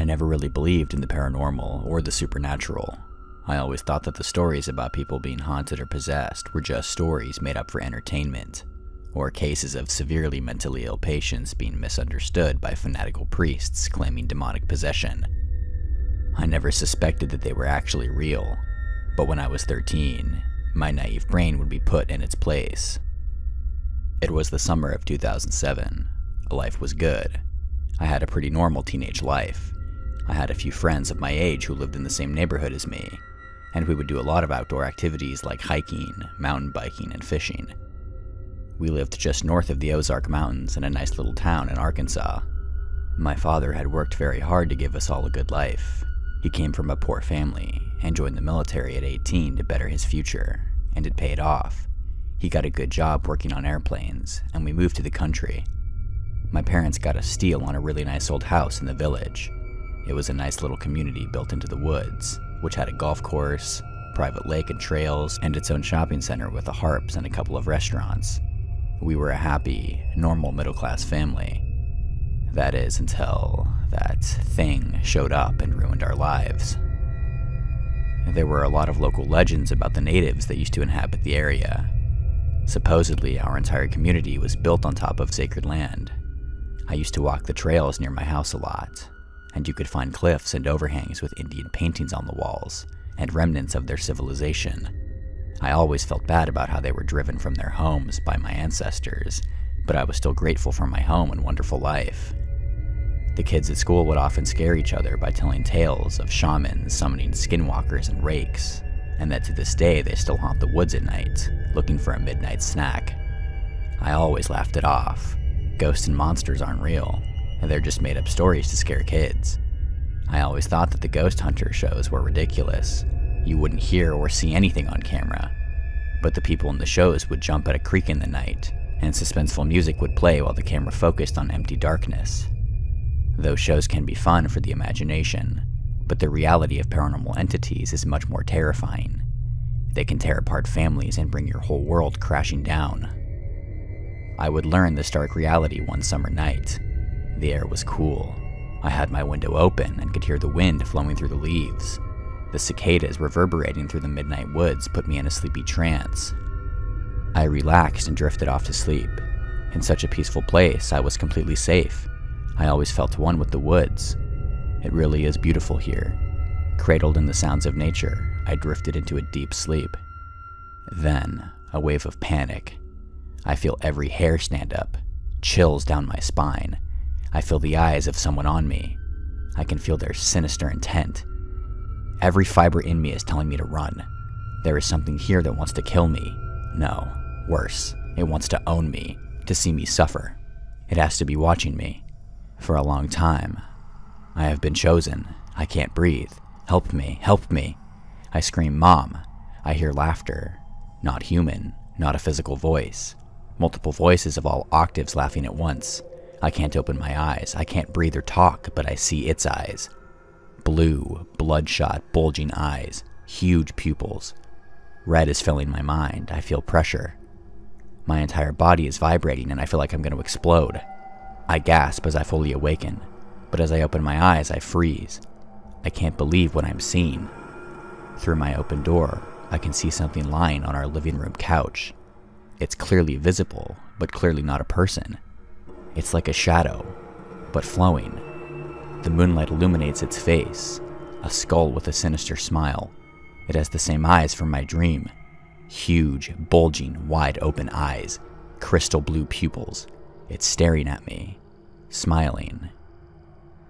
never really believed in the paranormal or the supernatural. I always thought that the stories about people being haunted or possessed were just stories made up for entertainment, or cases of severely mentally ill patients being misunderstood by fanatical priests claiming demonic possession. I never suspected that they were actually real, but when I was 13, my naive brain would be put in its place. It was the summer of 2007. Life was good. I had a pretty normal teenage life. I had a few friends of my age who lived in the same neighborhood as me, and we would do a lot of outdoor activities like hiking, mountain biking, and fishing. We lived just north of the Ozark Mountains in a nice little town in Arkansas. My father had worked very hard to give us all a good life. He came from a poor family and joined the military at 18 to better his future, and it paid off. He got a good job working on airplanes, and we moved to the country. My parents got a steal on a really nice old house in the village. It was a nice little community built into the woods, which had a golf course, private lake and trails, and its own shopping center with a harps and a couple of restaurants. We were a happy, normal middle-class family. That is, until that thing showed up and ruined our lives. There were a lot of local legends about the natives that used to inhabit the area. Supposedly, our entire community was built on top of sacred land. I used to walk the trails near my house a lot, and you could find cliffs and overhangs with Indian paintings on the walls, and remnants of their civilization. I always felt bad about how they were driven from their homes by my ancestors, but I was still grateful for my home and wonderful life. The kids at school would often scare each other by telling tales of shamans summoning skinwalkers and rakes, and that to this day they still haunt the woods at night, looking for a midnight snack. I always laughed it off. Ghosts and monsters aren't real, and they're just made up stories to scare kids. I always thought that the ghost hunter shows were ridiculous. You wouldn't hear or see anything on camera, but the people in the shows would jump at a creek in the night, and suspenseful music would play while the camera focused on empty darkness. Those shows can be fun for the imagination, but the reality of paranormal entities is much more terrifying. They can tear apart families and bring your whole world crashing down. I would learn this dark reality one summer night. The air was cool. I had my window open and could hear the wind flowing through the leaves. The cicadas reverberating through the midnight woods put me in a sleepy trance. I relaxed and drifted off to sleep. In such a peaceful place, I was completely safe. I always felt one with the woods. It really is beautiful here. Cradled in the sounds of nature, I drifted into a deep sleep. Then, a wave of panic. I feel every hair stand up, chills down my spine. I feel the eyes of someone on me. I can feel their sinister intent. Every fiber in me is telling me to run. There is something here that wants to kill me. No, worse, it wants to own me, to see me suffer. It has to be watching me. For a long time, I have been chosen. I can't breathe. Help me, help me. I scream, Mom. I hear laughter. Not human, not a physical voice. Multiple voices of all octaves laughing at once. I can't open my eyes. I can't breathe or talk, but I see its eyes. Blue, bloodshot, bulging eyes. Huge pupils. Red is filling my mind. I feel pressure. My entire body is vibrating and I feel like I'm going to explode. I gasp as I fully awaken, but as I open my eyes, I freeze. I can't believe what I'm seeing. Through my open door, I can see something lying on our living room couch. It's clearly visible, but clearly not a person. It's like a shadow, but flowing. The moonlight illuminates its face, a skull with a sinister smile. It has the same eyes from my dream. Huge, bulging, wide-open eyes, crystal blue pupils. It's staring at me, smiling.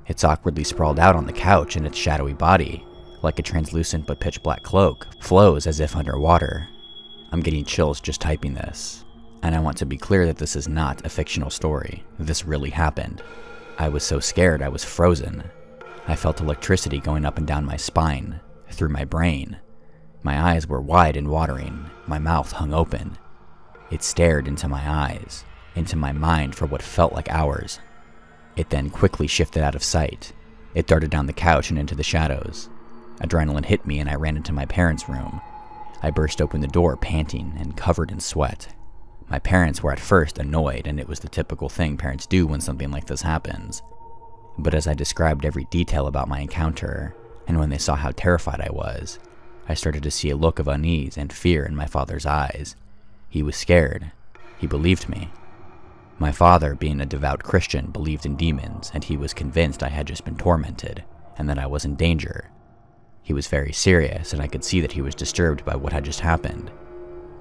It's awkwardly sprawled out on the couch, and its shadowy body, like a translucent but pitch-black cloak, flows as if underwater. I'm getting chills just typing this, and I want to be clear that this is not a fictional story. This really happened. I was so scared I was frozen. I felt electricity going up and down my spine, through my brain. My eyes were wide and watering, my mouth hung open. It stared into my eyes, into my mind for what felt like hours. It then quickly shifted out of sight. It darted down the couch and into the shadows. Adrenaline hit me and I ran into my parents' room. I burst open the door panting and covered in sweat. My parents were at first annoyed, and it was the typical thing parents do when something like this happens. But as I described every detail about my encounter, and when they saw how terrified I was, I started to see a look of unease and fear in my father's eyes. He was scared. He believed me. My father, being a devout Christian, believed in demons, and he was convinced I had just been tormented, and that I was in danger. He was very serious, and I could see that he was disturbed by what had just happened.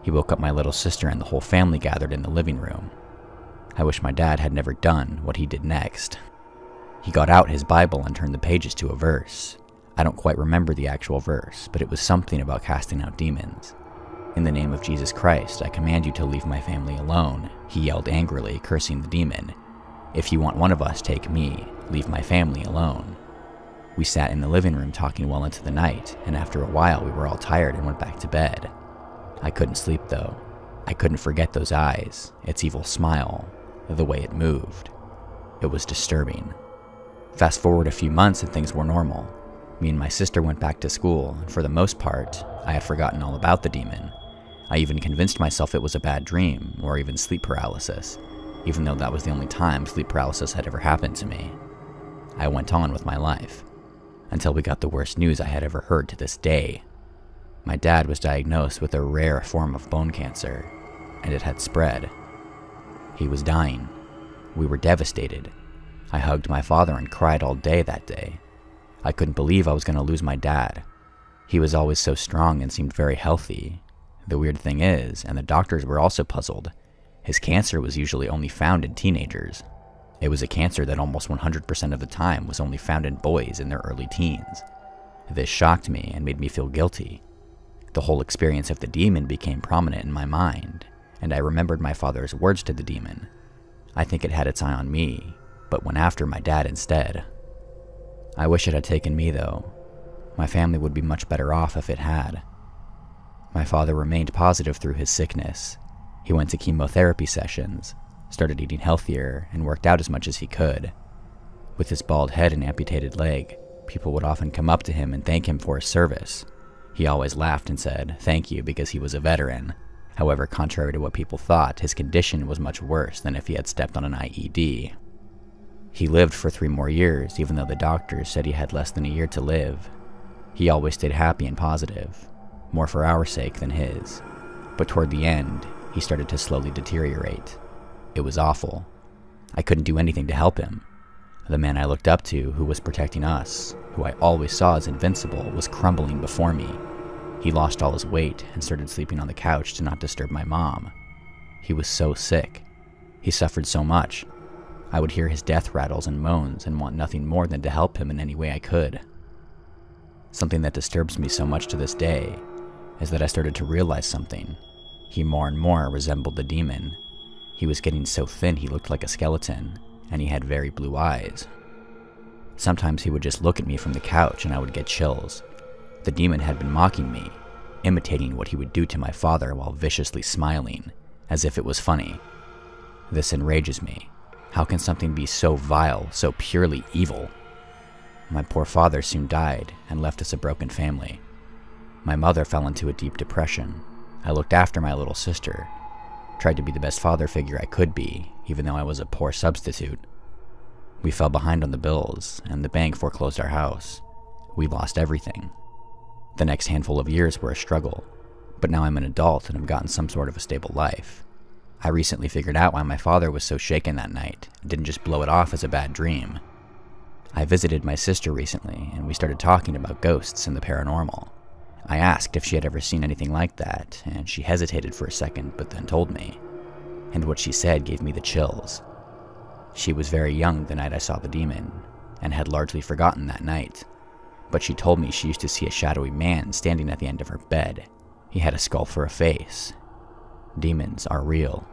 He woke up my little sister, and the whole family gathered in the living room. I wish my dad had never done what he did next. He got out his Bible and turned the pages to a verse. I don't quite remember the actual verse, but it was something about casting out demons. "In the name of Jesus Christ, I command you to leave my family alone," he yelled angrily, cursing the demon. "If you want one of us, take me. Leave my family alone." We sat in the living room talking well into the night, and after a while we were all tired and went back to bed. I couldn't sleep though. I couldn't forget those eyes, its evil smile, the way it moved. It was disturbing. Fast forward a few months and things were normal. Me and my sister went back to school, and for the most part, I had forgotten all about the demon. I even convinced myself it was a bad dream, or even sleep paralysis, even though that was the only time sleep paralysis had ever happened to me. I went on with my life, until we got the worst news I had ever heard to this day. My dad was diagnosed with a rare form of bone cancer, and it had spread. He was dying. We were devastated. I hugged my father and cried all day that day. I couldn't believe I was going to lose my dad. He was always so strong and seemed very healthy. The weird thing is, and the doctors were also puzzled, his cancer was usually only found in teenagers. It was a cancer that almost 100% of the time was only found in boys in their early teens. This shocked me and made me feel guilty. The whole experience of the demon became prominent in my mind, and I remembered my father's words to the demon. I think it had its eye on me, but went after my dad instead. I wish it had taken me though. My family would be much better off if it had. My father remained positive through his sickness. He went to chemotherapy sessions, started eating healthier, and worked out as much as he could. With his bald head and amputated leg, people would often come up to him and thank him for his service. He always laughed and said thank you because he was a veteran. However, contrary to what people thought, his condition was much worse than if he had stepped on an IED. He lived for 3 more years, even though the doctors said he had less than a year to live. He always stayed happy and positive, more for our sake than his. But toward the end, he started to slowly deteriorate. It was awful. I couldn't do anything to help him. The man I looked up to, who was protecting us, who I always saw as invincible, was crumbling before me. He lost all his weight and started sleeping on the couch to not disturb my mom. He was so sick. He suffered so much. I would hear his death rattles and moans and want nothing more than to help him in any way I could. Something that disturbs me so much to this day is that I started to realize something. He more and more resembled the demon. He was getting so thin he looked like a skeleton, and he had very blue eyes. Sometimes he would just look at me from the couch and I would get chills. The demon had been mocking me, imitating what he would do to my father while viciously smiling, as if it was funny. This enrages me. How can something be so vile, so purely evil? My poor father soon died and left us a broken family. My mother fell into a deep depression. I looked after my little sister, tried to be the best father figure I could be, even though I was a poor substitute. We fell behind on the bills, and the bank foreclosed our house. We lost everything. The next handful of years were a struggle, but now I'm an adult and have gotten some sort of a stable life. I recently figured out why my father was so shaken that night and didn't just blow it off as a bad dream. I visited my sister recently, and we started talking about ghosts and the paranormal. I asked if she had ever seen anything like that, and she hesitated for a second, but then told me. And what she said gave me the chills. She was very young the night I saw the demon, and had largely forgotten that night. But she told me she used to see a shadowy man standing at the end of her bed. He had a skull for a face. Demons are real.